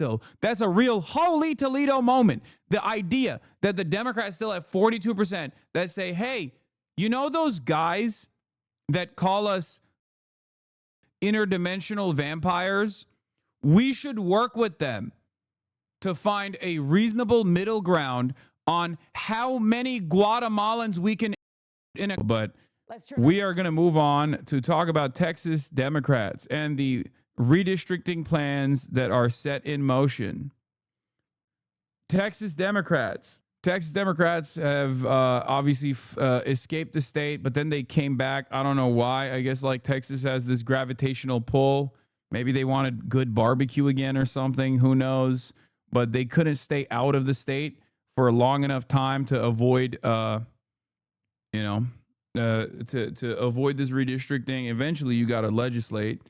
still. That's a real holy Toledo moment. The idea that the Democrats still have 42% that say, hey, you know those guys that call us interdimensional vampires? We should work with them to find a reasonable middle ground on how many Guatemalans we can. But we are going to move on to talk about Texas Democrats and the redistricting plans that are set in motion. Texas Democrats have obviously escaped the state, but then they came back. I don't know why. I guess like Texas has this gravitational pull. Maybe they wanted good barbecue again or something. Who knows? But they couldn't stay out of the state for a long enough time to avoid, to avoid this redistricting. Eventually, you got to legislate.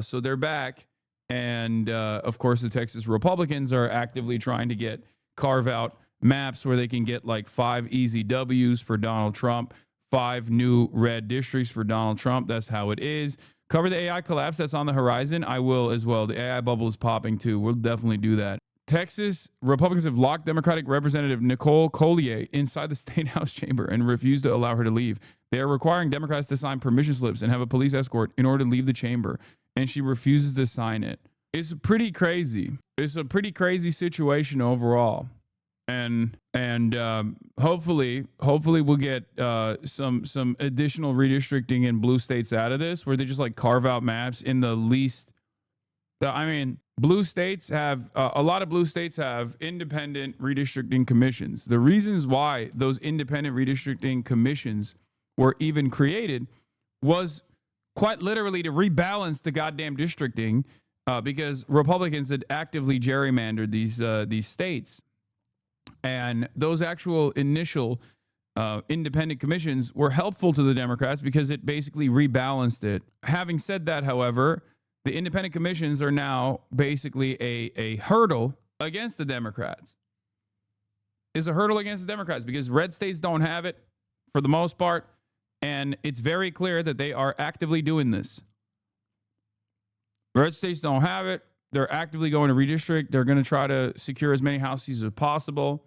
So they're back. And, of course, the Texas Republicans are actively trying to carve out maps where they can get like 5 easy W's for Donald Trump, 5 new red districts for Donald Trump. That's how it is. Cover the AI collapse that's on the horizon. I will as well. The AI bubble is popping too. We'll definitely do that. Texas Republicans have locked Democratic Representative Nicole Collier inside the State House chamber and refused to allow her to leave. They are requiring Democrats to sign permission slips and have a police escort in order to leave the chamber, and she refuses to sign it. It's pretty crazy. It's a pretty crazy situation overall. And hopefully we'll get some additional redistricting in blue states out of this, where they just like carve out maps in the least. I mean, blue states have a lot of blue states have independent redistricting commissions. The reasons why those independent redistricting commissions were even created was quite literally to rebalance the goddamn districting, because Republicans had actively gerrymandered these states. And those actual initial independent commissions were helpful to the Democrats because it basically rebalanced it. Having said that, however, the independent commissions are now basically a hurdle against the Democrats. Is a hurdle against the Democrats because red states don't have it for the most part. And it's very clear that they are actively doing this. Red states don't have it. They're actively going to redistrict. They're going to try to secure as many House seats as possible.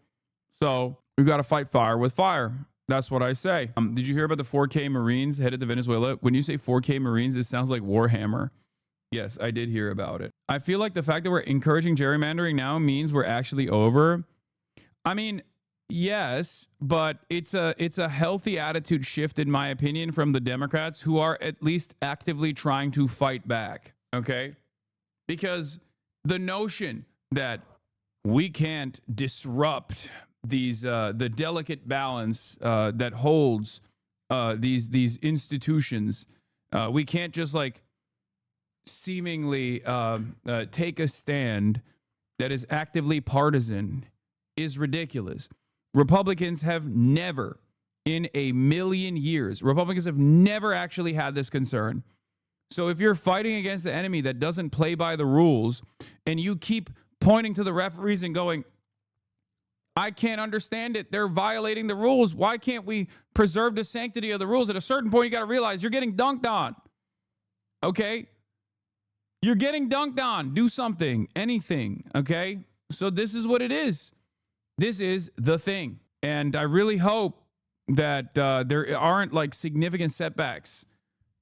So we've got to fight fire with fire. That's what I say. Did you hear about the 4K Marines headed to Venezuela? When you say 4K Marines, it sounds like Warhammer. Yes, I did hear about it. I feel like the fact that we're encouraging gerrymandering now means we're actually over. I mean, yes, but it's a healthy attitude shift, in my opinion, from the Democrats, who are at least actively trying to fight back. Okay? Because the notion that we can't disrupt the delicate balance that holds these institutions, we can't just like seemingly take a stand that is actively partisan, is ridiculous. Republicans have never, in a million years, Republicans have never actually had this concern. So if you're fighting against the enemy that doesn't play by the rules, and you keep pointing to the referees and going, I can't understand it, they're violating the rules, why can't we preserve the sanctity of the rules? At a certain point, you got to realize you're getting dunked on. Okay? You're getting dunked on. Do something, anything. Okay? So this is what it is. This is the thing. And I really hope that there aren't like significant setbacks,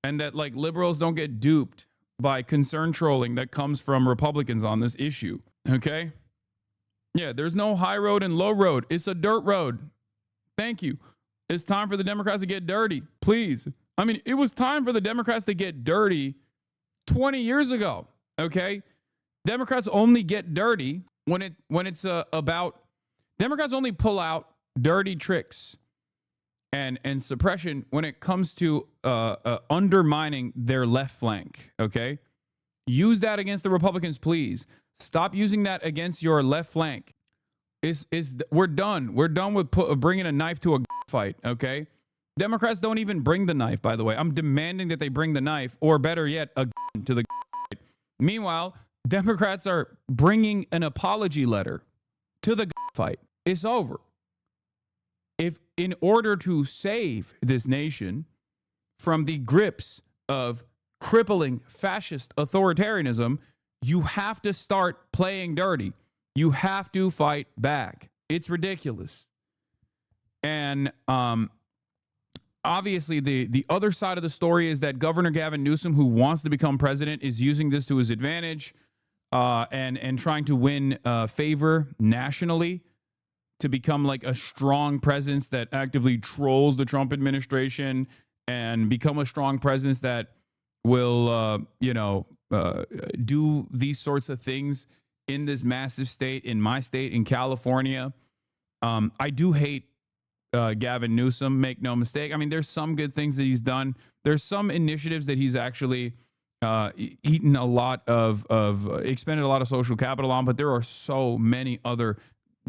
and that like liberals don't get duped by concern trolling that comes from Republicans on this issue. Okay? Yeah, there's no high road and low road. It's a dirt road. Thank you. It's time for the Democrats to get dirty. Please. I mean, it was time for the Democrats to get dirty 20 years ago. Okay? Democrats only get dirty when it's about Democrats only pull out dirty tricks and suppression when it comes to undermining their left flank. Okay? Use that against the Republicans, please. Stop using that against your left flank. We're done. We're done with bringing a knife to a fight, okay? Democrats don't even bring the knife, by the way. I'm demanding that they bring the knife, or better yet, a to the fight. Meanwhile, Democrats are bringing an apology letter to the fight. It's over. If in order to save this nation from the grips of crippling fascist authoritarianism, You have to start playing dirty. You have to fight back. It's ridiculous. And obviously, the other side of the story is that Governor Gavin Newsom, who wants to become president, is using this to his advantage and trying to win favor nationally to become like a strong presence that actively trolls the Trump administration and become a strong presence that will, do these sorts of things in this massive state, in my state, in California. I do hate Gavin Newsom, make no mistake. I mean, there's some good things that he's done. There's some initiatives that he's actually expended a lot of social capital on, but there are so many other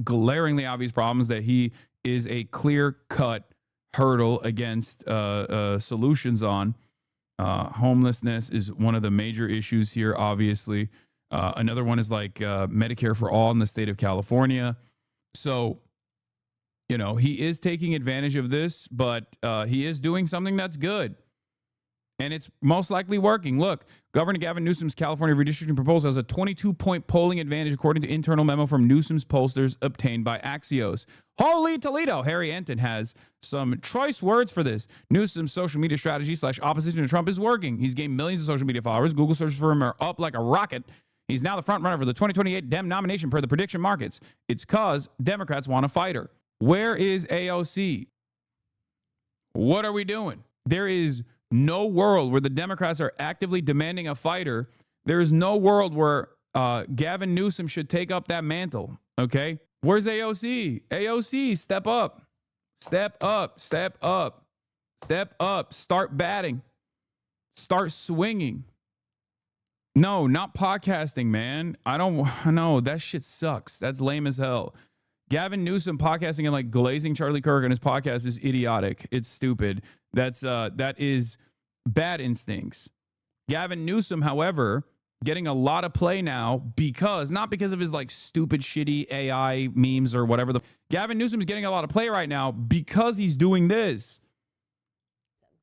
glaringly obvious problems that he is a clear-cut hurdle against solutions on. Homelessness is one of the major issues here, obviously. Another one is like Medicare for all in the state of California. So, he is taking advantage of this, but he is doing something that's good. And it's most likely working. Look, Governor Gavin Newsom's California redistricting proposal has a 22-point polling advantage, according to internal memo from Newsom's pollsters obtained by Axios. Holy Toledo! Harry Anton has some choice words for this. Newsom's social media strategy / opposition to Trump is working. He's gained millions of social media followers. Google searches for him are up like a rocket. He's now the front runner for the 2028 Dem nomination per the prediction markets. It's because Democrats want a fighter. Where is AOC? What are we doing? There is no world where the Democrats are actively demanding a fighter. There is no world where Gavin Newsom should take up that mantle, okay? Where's AOC? AOC, step up. Step up, step up, step up. Start batting. Start swinging. No, not podcasting, man. I don't know. That shit sucks. That's lame as hell. Gavin Newsom podcasting and like glazing Charlie Kirk on his podcast is idiotic. It's stupid. That is bad instincts. Gavin Newsom, however, getting a lot of play now not because of his like stupid, shitty AI memes or whatever. Gavin Newsom is getting a lot of play right now because he's doing this.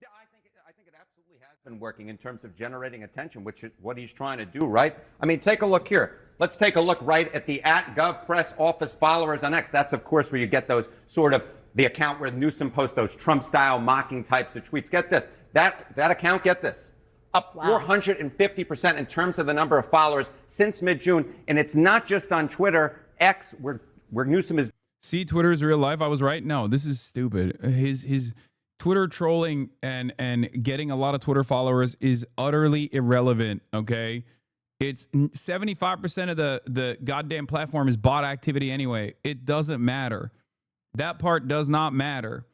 Yeah, I think it absolutely has been working in terms of generating attention, which is what he's trying to do, right? I mean, take a look here. Let's take a look right at the @GovPress office followers on X. That's, of course, where you get those sort of the account where Newsom posts those Trump-style mocking types of tweets. Get this. That account, get this, up 450% in terms of the number of followers since mid-June. And it's not just on Twitter, X, where Newsom is. See, Twitter is real life. I was right. No, this is stupid. His Twitter trolling and getting a lot of Twitter followers is utterly irrelevant, okay? It's 75% of the goddamn platform is bot activity anyway. It doesn't matter. That part does not matter.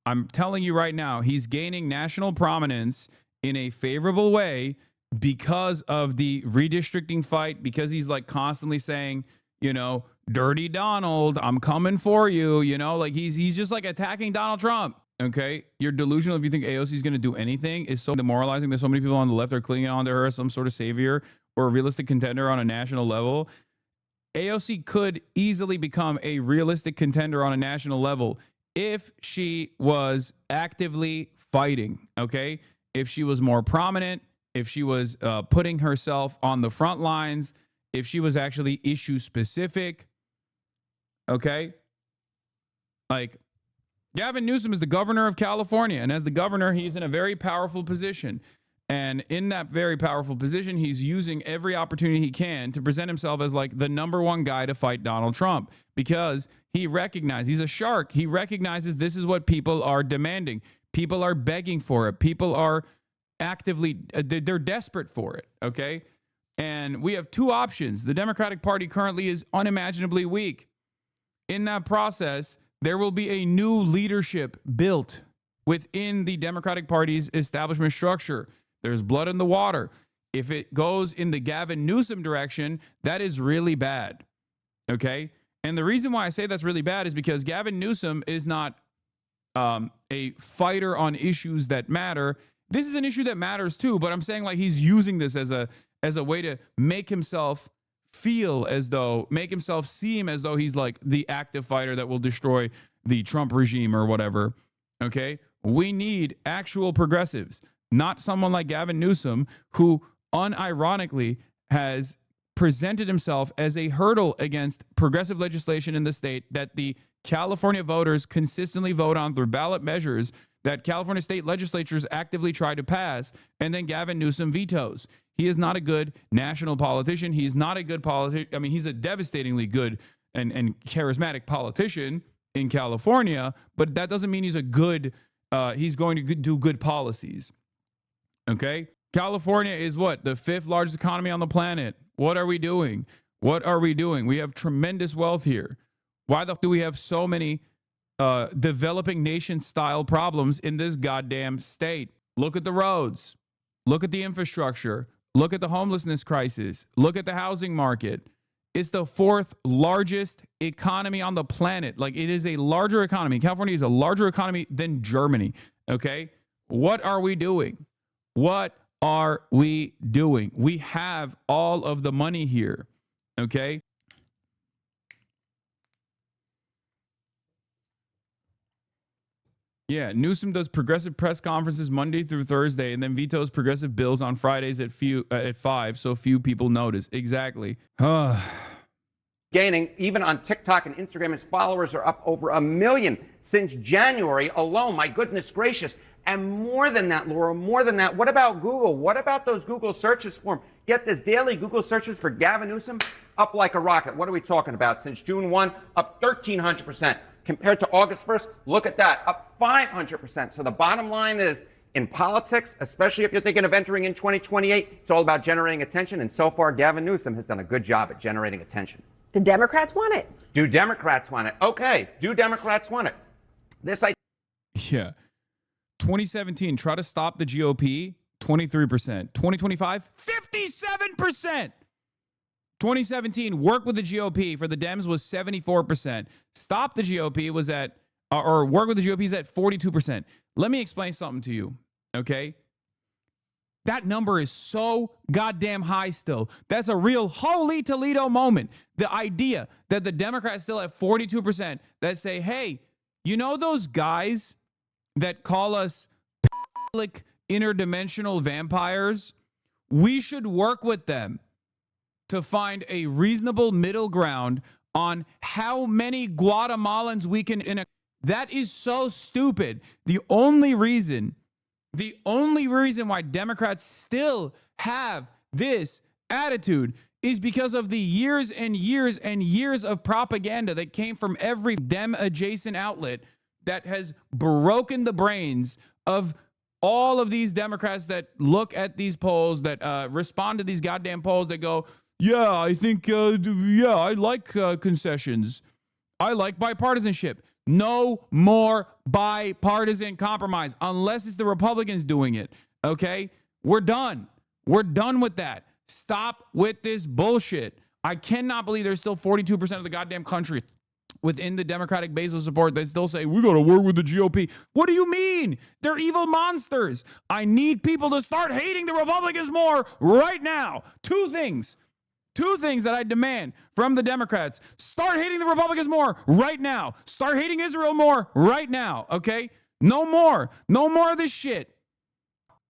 I'm telling you right now, he's gaining national prominence in a favorable way because of the redistricting fight, because he's like constantly saying, dirty Donald, I'm coming for you, like he's just like attacking Donald Trump. Okay, you're delusional if you think AOC is going to do anything. It's so demoralizing that so many people on the left are clinging on to her as some sort of savior or a realistic contender on a national level. AOC could easily become a realistic contender on a national level if she was actively fighting, okay? If she was more prominent, if she was putting herself on the front lines, if she was actually issue specific, okay? Like, Gavin Newsom is the governor of California, and as the governor, he's in a very powerful position. And in that very powerful position, he's using every opportunity he can to present himself as like the number one guy to fight Donald Trump because he recognizes, he's a shark. He recognizes this is what people are demanding. People are begging for it. People are actively, they're desperate for it, okay? And we have two options. The Democratic Party currently is unimaginably weak. In that process, there will be a new leadership built within the Democratic Party's establishment structure. There's blood in the water. If it goes in the Gavin Newsom direction, that is really bad. Okay? And the reason why I say that's really bad is because Gavin Newsom is not a fighter on issues that matter. This is an issue that matters too, but I'm saying like he's using this as a way to make himself seem as though he's like the active fighter that will destroy the Trump regime or whatever. Okay? We need actual progressives. Not someone like Gavin Newsom, who unironically has presented himself as a hurdle against progressive legislation in the state that the California voters consistently vote on through ballot measures that California state legislatures actively try to pass, and then Gavin Newsom vetoes. He is not a good national politician. He's not a good politician. I mean, he's a devastatingly good and charismatic politician in California, but that doesn't mean he's a good, he's going to do good policies. Okay? California is what? The 5th largest economy on the planet. What are we doing? What are we doing? We have tremendous wealth here. Why the fuck do we have so many developing nation style problems in this goddamn state? Look at the roads. Look at the infrastructure. Look at the homelessness crisis. Look at the housing market. It's the 4th largest economy on the planet. Like, it is a larger economy. California is a larger economy than Germany. Okay? What are we doing? What are we doing? We have all of the money here. Okay? Yeah, Newsom does progressive press conferences Monday through Thursday and then vetoes progressive bills on Fridays at 5, so few people notice. Exactly. Gaining, even on TikTok and Instagram, his followers are up over 1 million since January alone. My goodness gracious. And more than that, Laura, more than that, what about Google? What about those Google searches for him? Get this, daily Google searches for Gavin Newsom up like a rocket. What are we talking about? Since June 1, up 1,300%. Compared to August 1st, look at that, up 500%. So the bottom line is, in politics, especially if you're thinking of entering in 2028, it's all about generating attention. And so far, Gavin Newsom has done a good job at generating attention. The Democrats want it. Do Democrats want it? Okay. Do Democrats want it? Yeah. 2017, try to stop the GOP, 23%. 2025, 57%. 2017, work with the GOP for the Dems was 74%. Stop the GOP was at, or work with the GOP is at 42%. Let me explain something to you, okay? That number is so goddamn high still. That's a real holy Toledo moment. The idea that the Democrats still at 42% that say, hey, you know those guys that call us public interdimensional vampires? We should work with them to find a reasonable middle ground on how many Guatemalans we can... That is so stupid. The only reason why Democrats still have this attitude is because of the years and years and years of propaganda that came from every Dem-adjacent outlet that has broken the brains of all of these Democrats that look at these polls, that respond to these goddamn polls, that go, yeah, I think, I like concessions. I like bipartisanship. No more bipartisan compromise unless it's the Republicans doing it. Okay? We're done. We're done with that. Stop with this bullshit. I cannot believe there's still 42% of the goddamn country within the Democratic base of support that still say, we got to work with the GOP. What do you mean? They're evil monsters. I need people to start hating the Republicans more right now. Two things that I demand from the Democrats. Start hating the Republicans more right now. Start hating Israel more right now, okay? No more of this shit.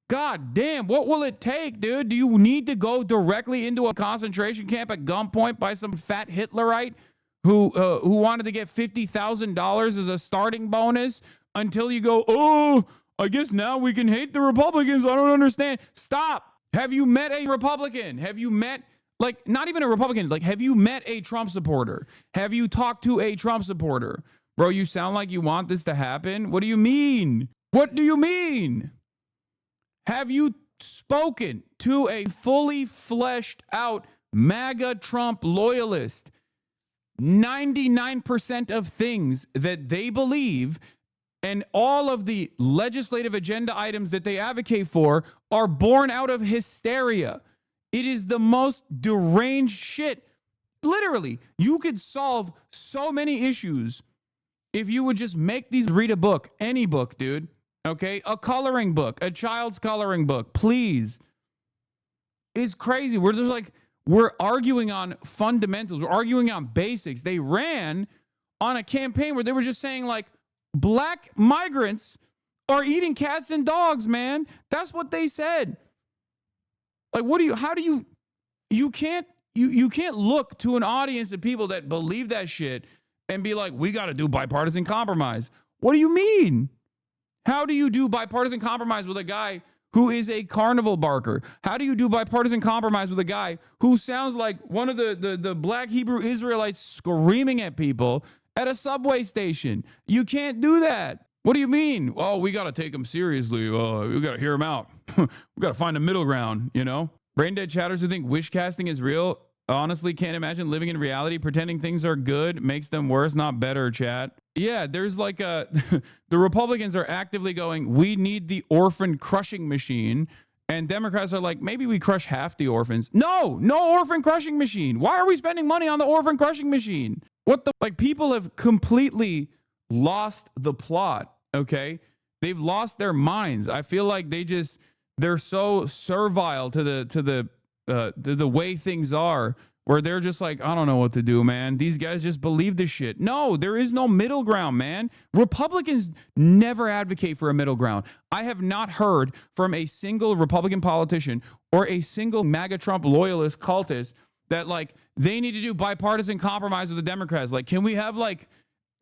God damn, what will it take, dude? Do you need to go directly into a concentration camp at gunpoint by some fat Hitlerite who wanted to get $50,000 as a starting bonus until you go, oh, I guess now we can hate the Republicans. I don't understand. Stop. Have you met a Republican? Have you met... Like, not even a Republican. Like, have you met a Trump supporter? Have you talked to a Trump supporter? Bro, you sound like you want this to happen. What do you mean? What do you mean? Have you spoken to a fully fleshed out MAGA Trump loyalist? 99% of things that they believe and all of the legislative agenda items that they advocate for are born out of hysteria. It is the most deranged shit. Literally, you could solve so many issues if you would just make these read a book, any book, dude. Okay? A coloring book, a child's coloring book, please. It's crazy. We're arguing on fundamentals. We're arguing on basics. They ran on a campaign where they were just saying, like, black migrants are eating cats and dogs, man. That's what they said. Like, you can't you can't look to an audience of people that believe that shit and be like, we got to do bipartisan compromise. What do you mean? How do you do bipartisan compromise with a guy who is a carnival barker? How do you do bipartisan compromise with a guy who sounds like one of the black Hebrew Israelites screaming at people at a subway station? You can't do that. What do you mean? Oh, we got to take him seriously. We got to hear him out. We got to find a middle ground, you know? Brain dead chatters who think wish casting is real honestly can't imagine living in reality. Pretending things are good makes them worse, not better, chat. Yeah, there's like the Republicans are actively going, we need the orphan crushing machine. And Democrats are like, maybe we crush half the orphans. No orphan crushing machine. Why are we spending money on the orphan crushing machine? Like, people have completely lost the plot, okay? They've lost their minds. I feel like they're so servile to the way things are, where they're just like, I don't know what to do, man. These guys just believe this shit. No, there is no middle ground, man. Republicans never advocate for a middle ground. I have not heard from a single Republican politician or a single MAGA Trump loyalist cultist that, like, they need to do bipartisan compromise with the Democrats. Like, can we have, like,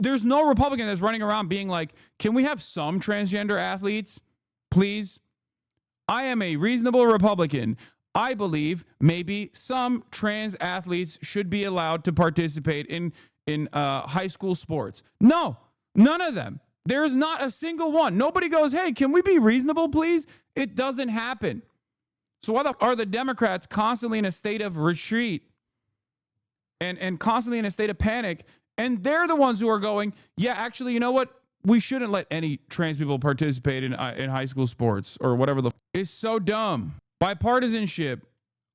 there's no Republican that's running around being like, can we have some transgender athletes, please? I am a reasonable Republican. I believe maybe some trans athletes should be allowed to participate in high school sports. No, none of them. There's not a single one. Nobody goes, hey, can we be reasonable, please? It doesn't happen. So why are the Democrats constantly in a state of retreat and constantly in a state of panic? And they're the ones who are going, yeah, actually, you know what? We shouldn't let any trans people participate in high school sports or whatever. It's so dumb. Bipartisanship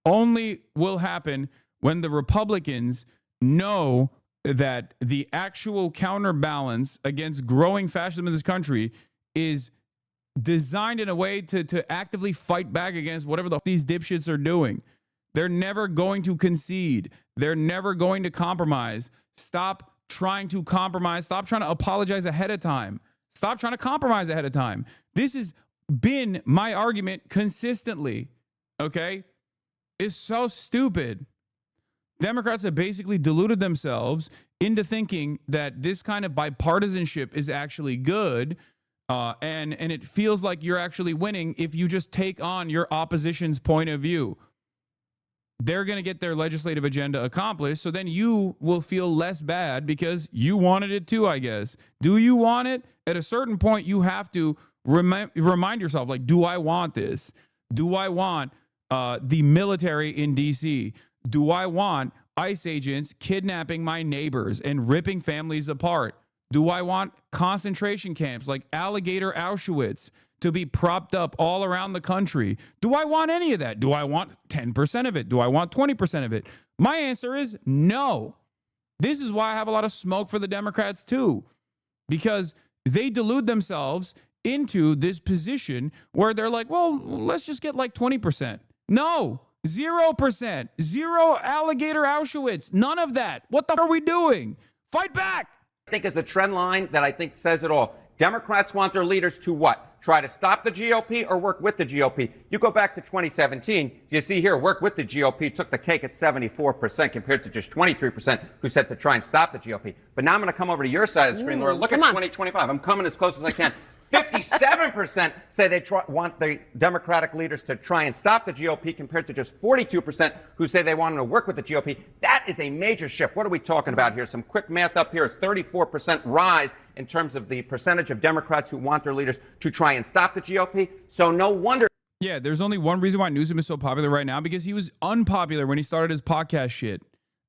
only will happen when the Republicans know that the actual counterbalance against growing fascism in this country is designed in a way to actively fight back against whatever these dipshits are doing. They're never going to concede. They're never going to compromise. Stop trying to compromise. Stop trying to apologize ahead of time. Stop trying to compromise ahead of time. This has been my argument consistently, okay? It's so stupid. Democrats have basically deluded themselves into thinking that this kind of bipartisanship is actually good, and it feels like you're actually winning if you just take on your opposition's point of view. They're going to get their legislative agenda accomplished, so then you will feel less bad because you wanted it too, I guess. Do you want it? At a certain point, you have to remind yourself, like, do I want this? Do I want the military in D.C.? Do I want ICE agents kidnapping my neighbors and ripping families apart? Do I want concentration camps like Alligator Auschwitz to be propped up all around the country? Do I want any of that? Do I want 10% of it? Do I want 20% of it? My answer is no. This is why I have a lot of smoke for the Democrats too, because they delude themselves into this position where they're like, well, let's just get like 20%. No, 0%, zero Alligator Auschwitz, none of that. What the fuck are we doing? Fight back. I think is the trend line that I think says it all. Democrats want their leaders to what? Try to stop the GOP or work with the GOP? You go back to 2017, you see here, work with the GOP took the cake at 74% compared to just 23% who said to try and stop the GOP. But now I'm going to come over to your side of the screen, Laura. Look at 2025. I'm coming as close as I can. 57% say they want the Democratic leaders to try and stop the GOP compared to just 42% who say they want them to work with the GOP. That is a major shift. What are we talking about here? Some quick math up here is 34% rise in terms of the percentage of Democrats who want their leaders to try and stop the GOP. So no wonder. Yeah, there's only one reason why Newsom is so popular right now, because he was unpopular when he started his podcast shit.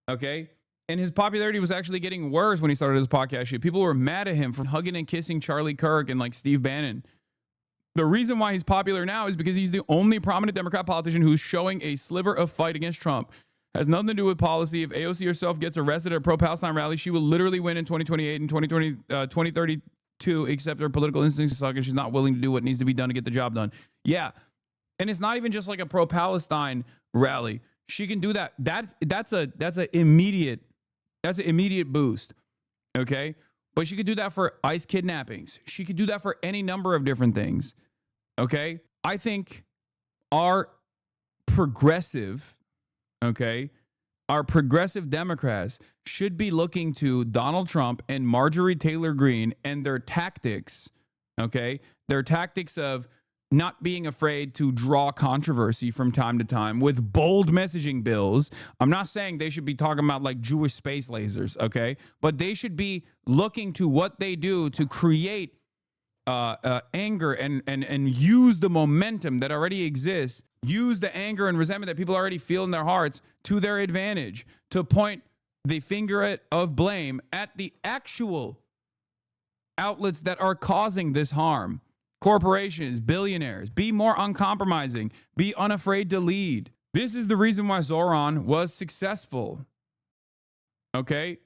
Okay? And his popularity was actually getting worse when he started his podcast shit. People were mad at him for hugging and kissing Charlie Kirk and like Steve Bannon. The reason why he's popular now is because he's the only prominent Democrat politician who's showing a sliver of fight against Trump. Has nothing to do with policy. If AOC herself gets arrested at a pro-Palestine rally, she will literally win in 2028 and 2032, except her political instincts suck and she's not willing to do what needs to be done to get the job done. Yeah. And it's not even just like a pro-Palestine rally. She can do that. That's an immediate boost, okay? But she could do that for ICE kidnappings. She could do that for any number of different things, okay? I think our progressive, okay, our progressive Democrats should be looking to Donald Trump and Marjorie Taylor Greene and their tactics, okay? Their tactics of not being afraid to draw controversy from time to time with bold messaging bills. I'm not saying they should be talking about like Jewish space lasers, okay? But they should be looking to what they do to create anger and use the momentum that already exists, use the anger and resentment that people already feel in their hearts to their advantage, to point the finger of blame at the actual outlets that are causing this harm. Corporations, billionaires, be more uncompromising, be unafraid to lead. This is the reason why Zoran was successful. Okay?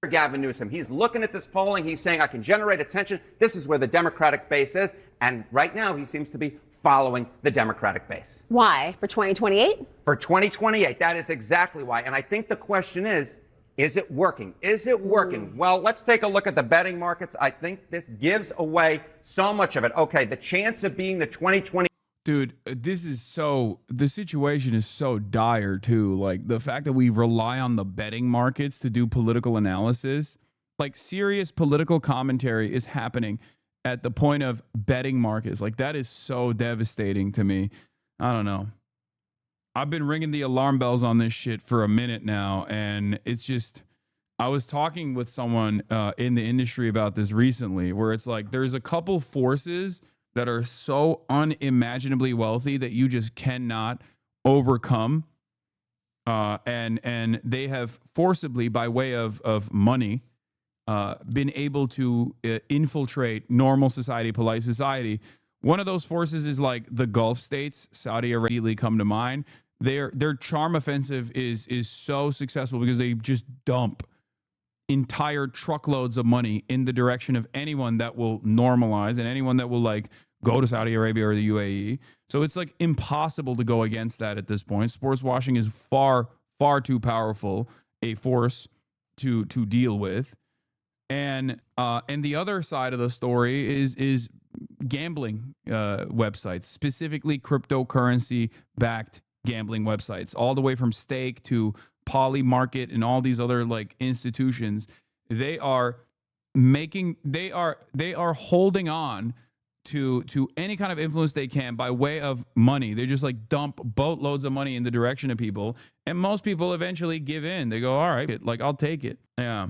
Gavin Newsom, he's looking at this polling, he's saying, I can generate attention. This is where the Democratic base is. And right now, he seems to be following the Democratic base. Why? For 2028? For 2028, that is exactly why. And I think the question is it working? Is it working? Well, let's take a look at the betting markets. I think this gives away so much of it. Okay, the chance of being the 2020. Dude, the situation is so dire too. Like the fact that we rely on the betting markets to do political analysis, like serious political commentary is happening at the point of betting markets. Like that is so devastating to me. I don't know. I've been ringing the alarm bells on this shit for a minute now. And it's just, I was talking with someone in the industry about this recently, where it's like, there's a couple forces that are so unimaginably wealthy that you just cannot overcome. And they have forcibly, by way of money, been able to infiltrate normal society, polite society. One of those forces is like the Gulf states. Saudi Arabia come to mind. Their charm offensive is so successful because they just dump entire truckloads of money in the direction of anyone that will normalize and anyone that will like go to Saudi Arabia or the UAE. So it's like impossible to go against that at this point. Sports washing is far, far too powerful a force to deal with. And the other side of the story is gambling websites, specifically cryptocurrency backed gambling websites, all the way from Stake to Poly Market and all these other like institutions. They are holding on to any kind of influence they can by way of money. They just like dump boatloads of money in the direction of people, and most people eventually give in. They go, all right, like I'll take it. Yeah.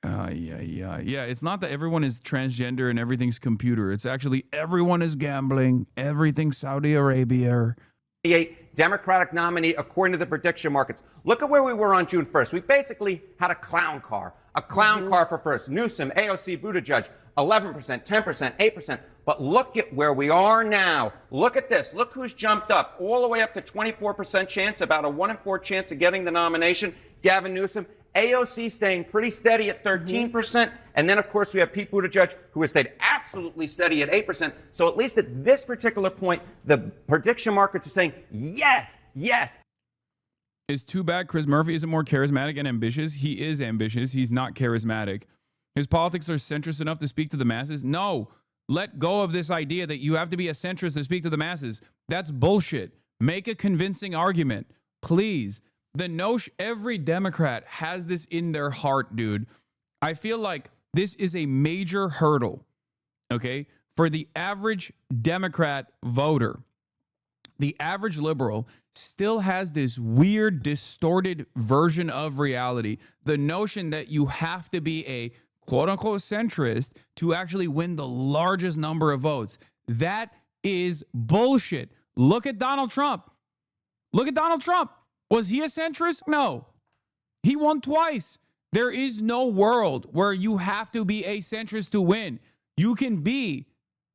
Yeah. It's not that everyone is transgender and everything's computer. It's actually everyone is gambling. Everything's Saudi Arabia. Democratic nominee, according to the prediction markets. Look at where we were on June 1st. We basically had a clown car for first. Newsom, AOC, Buttigieg, 11%, 10%, 8%. But look at where we are now. Look at this. Look who's jumped up all the way up to 24% chance, about a 1 in 4 chance of getting the nomination. Gavin Newsom. AOC staying pretty steady at 13%. And then, of course, we have Pete Buttigieg, who has stayed absolutely steady at 8%. So at least at this particular point, the prediction markets are saying, yes, yes. It's too bad Chris Murphy isn't more charismatic and ambitious. He is ambitious. He's not charismatic. His politics are centrist enough to speak to the masses. No, let go of this idea that you have to be a centrist to speak to the masses. That's bullshit. Make a convincing argument, please. The notion, every Democrat has this in their heart, dude. I feel like this is a major hurdle, okay, for the average Democrat voter. The average liberal still has this weird, distorted version of reality. The notion that you have to be a quote-unquote centrist to actually win the largest number of votes. That is bullshit. Look at Donald Trump. Look at Donald Trump. Was he a centrist? No. He won twice. There is no world where you have to be a centrist to win. You can be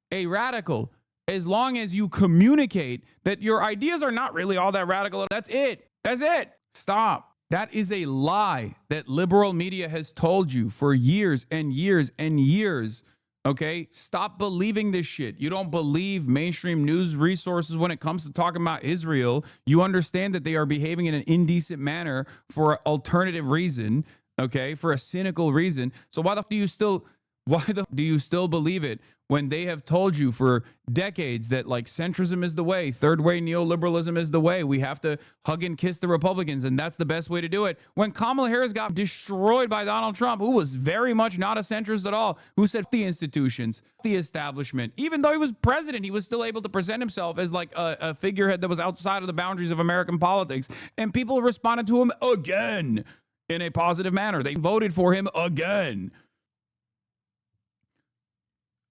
a radical as long as you communicate that your ideas are not really all that radical. That's it. That's it. Stop. That is a lie that liberal media has told you for years and years and years. Okay, stop believing this shit. You don't believe mainstream news resources when it comes to talking about Israel. You understand that they are behaving in an indecent manner for an alternative reason, okay, for a cynical reason. So why the fuck do you still believe it when they have told you for decades that like centrism is the way, third way neoliberalism is the way, we have to hug and kiss the Republicans, and that's the best way to do it. When Kamala Harris got destroyed by Donald Trump, who was very much not a centrist at all, who said the institutions, the establishment, even though he was president, he was still able to present himself as like a figurehead that was outside of the boundaries of American politics, and people responded to him again in a positive manner. They voted for him again.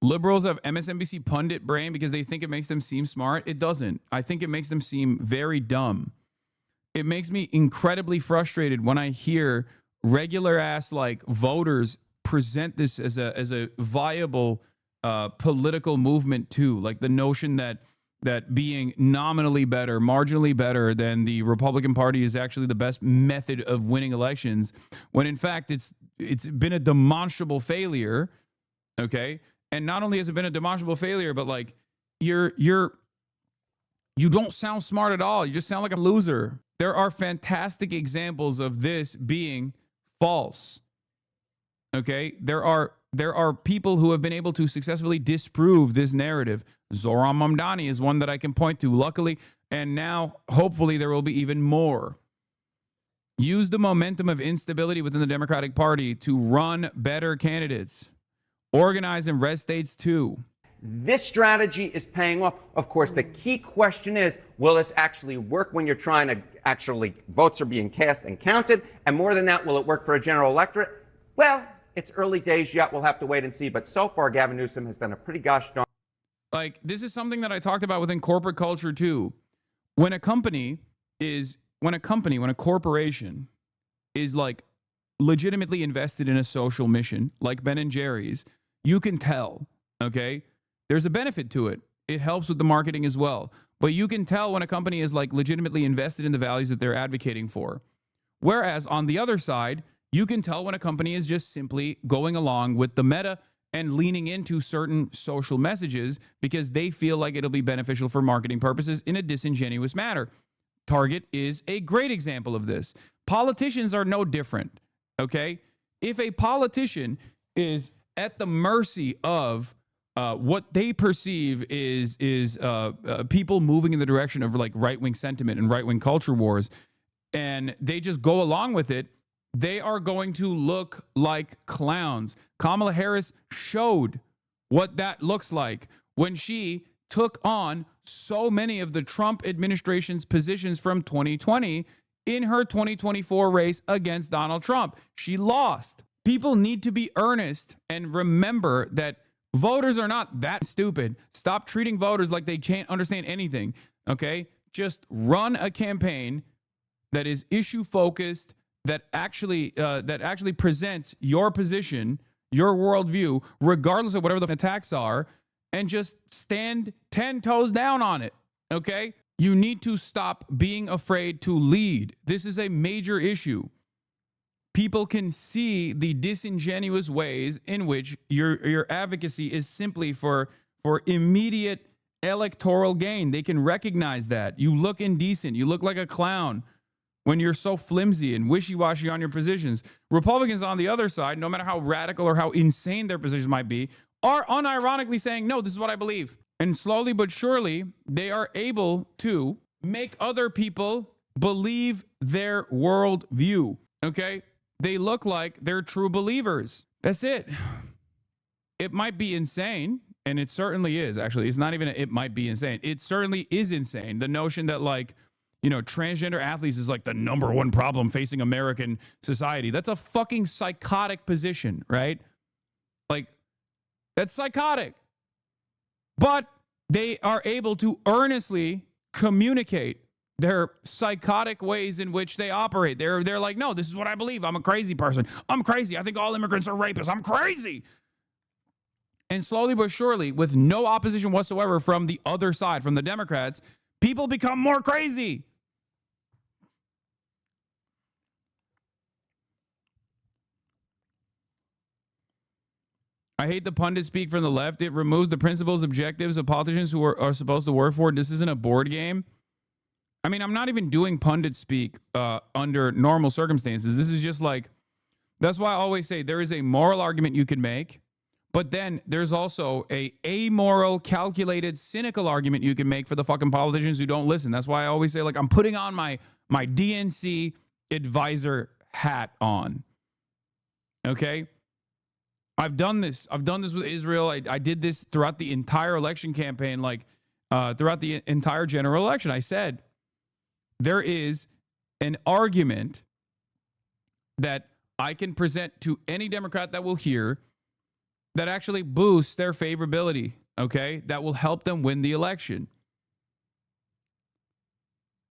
Liberals have MSNBC pundit brain because they think it makes them seem smart. It doesn't. I think it makes them seem very dumb. It makes me incredibly frustrated when I hear regular ass like voters present this as a viable political movement too. Like the notion that being nominally better, marginally better than the Republican Party is actually the best method of winning elections, when in fact it's been a demonstrable failure. Okay. And not only has it been a demonstrable failure, but like you don't sound smart at all. You just sound like a loser. There are fantastic examples of this being false. Okay? There are people who have been able to successfully disprove this narrative. Zohran Mamdani is one that I can point to, luckily, and now hopefully there will be even more. Use the momentum of instability within the Democratic Party to run better candidates. Organize in red states too. This strategy is paying off. Of course, the key question is, will this actually work when you're trying to actually, votes are being cast and counted? And more than that, will it work for a general electorate? Well, it's early days yet. We'll have to wait and see. But so far, Gavin Newsom has done a pretty gosh darn. Like, this is something that I talked about within corporate culture too. When a corporation is like legitimately invested in a social mission, like Ben and Jerry's, you can tell, okay? There's a benefit to it. It helps with the marketing as well. But you can tell when a company is like legitimately invested in the values that they're advocating for. Whereas on the other side, you can tell when a company is just simply going along with the meta and leaning into certain social messages because they feel like it'll be beneficial for marketing purposes in a disingenuous manner. Target is a great example of this. Politicians are no different, okay? If a politician is at the mercy of what they perceive is people moving in the direction of like right-wing sentiment and right-wing culture wars, and they just go along with it, they are going to look like clowns. Kamala Harris showed what that looks like when she took on so many of the Trump administration's positions from 2020 in her 2024 race against Donald Trump. She lost. People need to be earnest and remember that voters are not that stupid. Stop treating voters like they can't understand anything, okay? Just run a campaign that is issue focused, that actually presents your position, your worldview, regardless of whatever the attacks are, and just stand 10 toes down on it, okay? You need to stop being afraid to lead. This is a major issue. People can see the disingenuous ways in which your advocacy is simply for immediate electoral gain. They can recognize that. You look indecent. You look like a clown when you're so flimsy and wishy-washy on your positions. Republicans on the other side, no matter how radical or how insane their positions might be, are unironically saying, no, this is what I believe. And slowly but surely, they are able to make other people believe their worldview, okay? They look like they're true believers. That's it. It might be insane, and it certainly is, actually. It's not even it might be insane. It certainly is insane. The notion that, like, you know, transgender athletes is like the number one problem facing American society. That's a fucking psychotic position, right? Like, that's psychotic. But they are able to earnestly communicate their psychotic ways in which they operate. They're like, no, this is what I believe. I'm a crazy person. I'm crazy. I think all immigrants are rapists. I'm crazy. And slowly but surely, with no opposition whatsoever from the other side, from the Democrats, people become more crazy. I hate the pundit speak from the left. It removes the principles, objectives of politicians who are supposed to work for it. This isn't a board game. I mean, I'm not even doing pundit speak under normal circumstances. This is just like, that's why I always say there is a moral argument you can make, But then there's also a amoral, calculated, cynical argument you can make for the fucking politicians who don't listen. That's why I always say, like, I'm putting on my DNC advisor hat on. Okay? I've done this. I've done this with Israel. I did this throughout the entire election campaign, like throughout the entire general election. I said, there is an argument that I can present to any Democrat that will hear that actually boosts their favorability, okay? That will help them win the election.